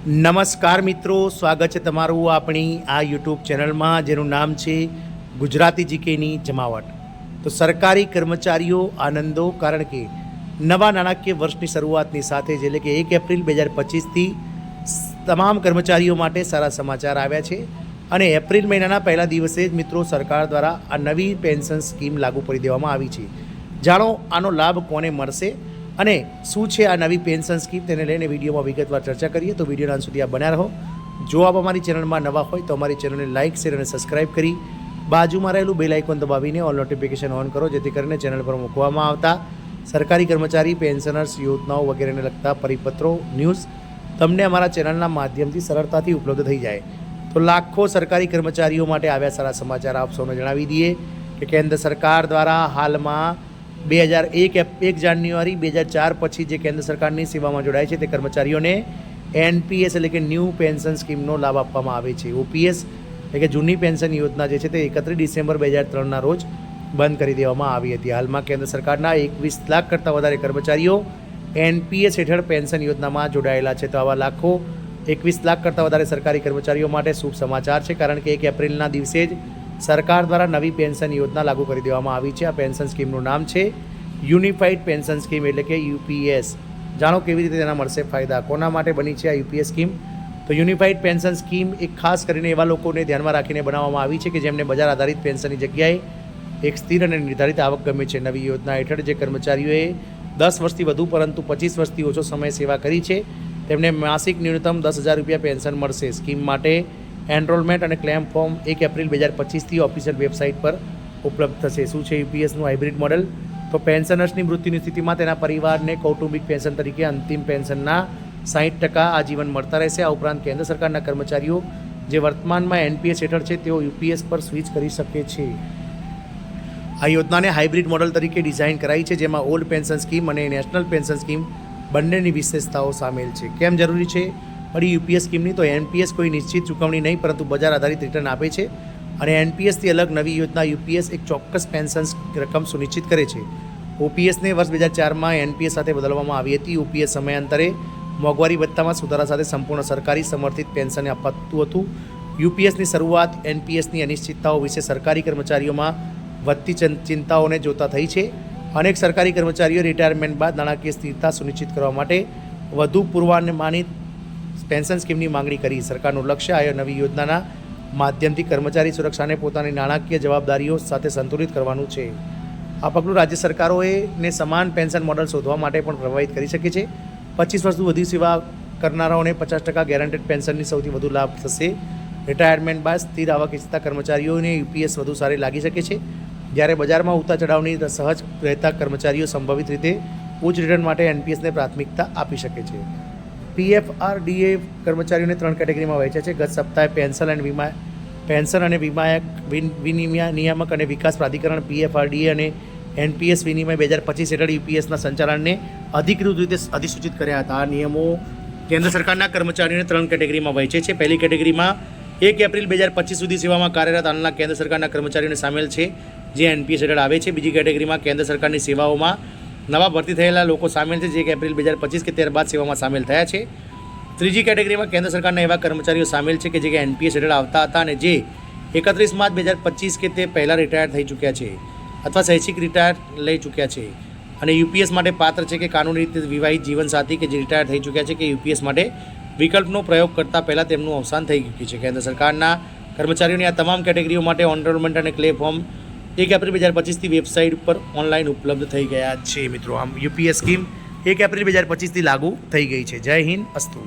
નમસ્કાર મિત્રો, સ્વાગત છે તમારું આપણી આ યુટ્યુબ ચેનલમાં જેનું નામ છે ગુજરાતી જીકેની જમાવટ। તો સરકારી કર્મચારીઓ આનંદો, કારણ કે નવા નાણાકીય વર્ષની શરૂઆતની સાથે જ એટલે કે 1 એપ્રિલ 2025થી તમામ કર્મચારીઓ માટે સારા સમાચાર આવ્યા છે અને એપ્રિલ મહિનાના પહેલા દિવસે જ મિત્રો સરકાર દ્વારા આ નવી પેન્શન સ્કીમ લાગુ કરી દેવામાં આવી છે। જાણો આનો લાભ કોને મળશે અને શું છે આ નવી પેન્શન સ્કીમ, તેને લઈને વિડીયોમાં વિગતવાર ચર્ચા કરીએ। તો વિડીયોના અંત સુધી આપ બન્યા રહો। જો આપ અમારી ચેનલમાં નવા હોય તો અમારી ચેનલને લાઇક, શેર અને સબસ્ક્રાઇબ કરી બાજુમાં રહેલું બેલ આઇકોન દબાવીને ઓલ નોટિફિકેશન ઓન કરો, જેથી કરીને ચેનલ પર મૂકવામાં આવતા સરકારી કર્મચારી, પેન્શનર્સ, યોજનાઓ વગેરેને લગતા પરિપત્રો, ન્યૂઝ તમને અમારા ચેનલના માધ્યમથી સરળતાથી ઉપલબ્ધ થઈ જાય। તો લાખો સરકારી કર્મચારીઓ માટે આવ્યા સારા સમાચાર આપ સૌને જણાવી દઈએ કે કેન્દ્ર સરકાર દ્વારા હાલમાં 1 જાન્યુઆરી 2004 પછી જે કેન્દ્ર સરકારની સેવામાં જોડાય છે તે કર્મચારીઓને એનપીએસ એટલે કે ન્યૂ પેન્શન સ્કીમનો લાભ આપવામાં આવે છે। ઓપીએસ એટલે કે જૂની પેન્શન યોજના જે છે તે 31 ડિસેમ્બર 2003ના રોજ બંધ કરી દેવામાં આવી હતી। હાલમાં કેન્દ્ર સરકારના 21 લાખ કરતાં વધારે કર્મચારીઓ એનપીએસ હેઠળ પેન્શન યોજનામાં જોડાયેલા છે। તો આવા લાખો 21 લાખ કરતાં વધારે સરકારી કર્મચારીઓ માટે શુભ સમાચાર છે, કારણ કે 1 એપ્રિલના દિવસે જ સરકાર દ્વારા નવી પેન્શન યોજના લાગુ કરી દેવામાં આવી છે। આ પેન્શન સ્કીમનું નામ છે યુનિફાઈડ પેન્શન સ્કીમ એટલે કે યુપીએસ। જાણો કેવી રીતે તેના મળશે ફાયદા, કોના માટે બની છે આ યુપીએસ સ્કીમ। તો યુનિફાઈડ પેન્શન સ્કીમ એક ખાસ કરીને એવા લોકોને ધ્યાનમાં રાખીને બનાવવામાં આવી છે કે જેમને બજાર આધારિત પેન્શનની જગ્યાએ એક સ્થિર અને નિર્ધારિત આવક ગમે છે। નવી યોજના હેઠળ જે કર્મચારીઓએ 10 વર્ષથી વધુ પરંતુ 25 વર્ષથી ઓછો સમય સેવા કરી છે તેમને માસિક ન્યૂનતમ 10,000 રૂપિયા પેન્શન મળશે। સ્કીમ માટે એનરોલમેન્ટ અને ક્લેમ ફોર્મ 1 એપ્રિલ 2025થી ઓફિશિયલ વેબસાઇટ પર ઉપલબ્ધ થશે। શું છે યુપીએસનું હાઇબ્રિડ મોડલ? તો પેન્શનર્સની મૃત્યુની સ્થિતિમાં તેના પરિવારને કૌટુંબિક પેન્શન તરીકે અંતિમ પેન્શનના 60% આજીવન મળતા રહેશે। આ ઉપરાંત કેન્દ્ર સરકારના કર્મચારીઓ જે વર્તમાનમાં એનપીએસ હેઠળ છે તેઓ યુપીએસ પર સ્વિચ કરી શકે છે। આ યોજનાને હાઇબ્રિડ મોડલ તરીકે ડિઝાઇન કરાઈ છે, જેમાં ઓલ્ડ પેન્શન સ્કીમ અને નેશનલ પેન્શન સ્કીમ બંનેની વિશેષતાઓ સામેલ છે। કેમ જરૂરી છે વળી યુપીએસ સ્કીમની? તો એનપીએસ કોઈ નિશ્ચિત ચૂકવણી નહીં પરંતુ બજાર આધારિત રિટર્ન આપે છે અને એનપીએસથી અલગ નવી યોજના યુપીએસ એક ચોક્કસ પેન્શન રકમ સુનિશ્ચિત કરે છે। ઓપીએસને વર્ષ 2004માં એનપીએસ સાથે બદલવામાં આવી હતી। ઓપીએસ સમયાંતરે મોંઘવારી ભથ્થામાં સુધારા સાથે સંપૂર્ણ સરકારી સમર્થિત પેન્શન અપાતું હતું। યુપીએસની શરૂઆત એનપીએસની અનિશ્ચિતતાઓ વિશે સરકારી કર્મચારીઓમાં વધતી ચિંતાઓને જોતા થઈ છે। અનેક સરકારી કર્મચારીઓ રિટાયરમેન્ટ બાદ નાણાકીય સ્થિરતા સુનિશ્ચિત કરવા માટે વધુ પૂર્વાનુમાનિત પેન્શન સ્કીમની માંગણી કરી। સરકારનું લક્ષ્ય આ નવી યોજનાના માધ્યમથી કર્મચારી સુરક્ષાને પોતાની નાણાકીય જવાબદારીઓ સાથે સંતુલિત કરવાનું છે। આ પગલું રાજ્ય સરકારોને સમાન પેન્શન મોડલ શોધવા માટે પણ પ્રભાવિત કરી શકે છે। 25 વર્ષથી વધુ સેવા કરનારાઓને 50% ગેરંટેડ પેન્શનની સૌથી વધુ લાભ થશે। રિટાયરમેન્ટ બાદ સ્થિર આવક ઇચ્છતા કર્મચારીઓને યુપીએસ વધુ સારી લાગી શકે છે, જ્યારે બજારમાં ઉતાર ચઢાવની સહજ રહેતા કર્મચારીઓ સંભવિત રીતે ઉચ્ચ રિટર્ન માટે એનપીએસને પ્રાથમિકતા આપી શકે છે। પીએફઆરડીએ કર્મચારીઓને 3 કેટેગરીમાં વહેંચ્યા છે। ગત સપ્તાહે પેન્શન અને વિનિમય નિયામક અને વિકાસ પ્રાધિકરણ પીએફઆરડીએ અને એનપીએસ વિનિમય 2025 હેઠળ યુપીએસના સંચાલનને અધિકૃત રીતે અધિસૂચિત કર્યા હતા। આ નિયમો કેન્દ્ર સરકારના કર્મચારીઓને 3 કેટેગરીમાં વહેંચે છે। પહેલી કેટેગરીમાં 1 એપ્રિલ 2025 સુધી સેવામાં કાર્યરત હાલના કેન્દ્ર સરકારના કર્મચારીઓને સામેલ છે, જે એનપીએસ હેઠળ આવે છે। બીજી કેટેગરીમાં કેન્દ્ર સરકારની સેવાઓમાં નવા ભરતી થયેલા લોકો સામેલ છે, જે 1 એપ્રિલ 2025 કે ત્યારબાદ સેવામાં સામેલ થયા છે। ત્રીજી કેટેગરીમાં કેન્દ્ર સરકારના એવા કર્મચારીઓ સામેલ છે કે જે એનપીએસ હેઠળ આવતા હતા અને જે 31 માર્ચ 2025 કે તે પહેલાં રિટાયર થઈ ચૂક્યા છે અથવા શૈક્ષિક રિટાયર લઈ ચૂક્યા છે અને યુપીએસ માટે પાત્ર છે કે કાનૂની રીતે વિવાહિત જીવનસાથી કે જે રિટાયર થઈ ચૂક્યા છે કે યુપીએસ માટે વિકલ્પનો પ્રયોગ કરતાં પહેલાં તેમનું અવસાન થઈ ચૂક્યું છે। કેન્દ્ર સરકારના કર્મચારીઓની આ તમામ કેટેગરીઓ માટે એનરોલમેન્ટ અને ક્લેમ ફોર્મ 1 એપ્રિલ 2025થી વેબસાઇટ ઉપર ઓનલાઈન ઉપલબ્ધ થઈ ગયા છે। મિત્રો, આમ યુપીએસ સ્કીમ 1 એપ્રિલ 2025થી લાગુ થઈ ગઈ છે। જય હિન્દ, અસ્તુ।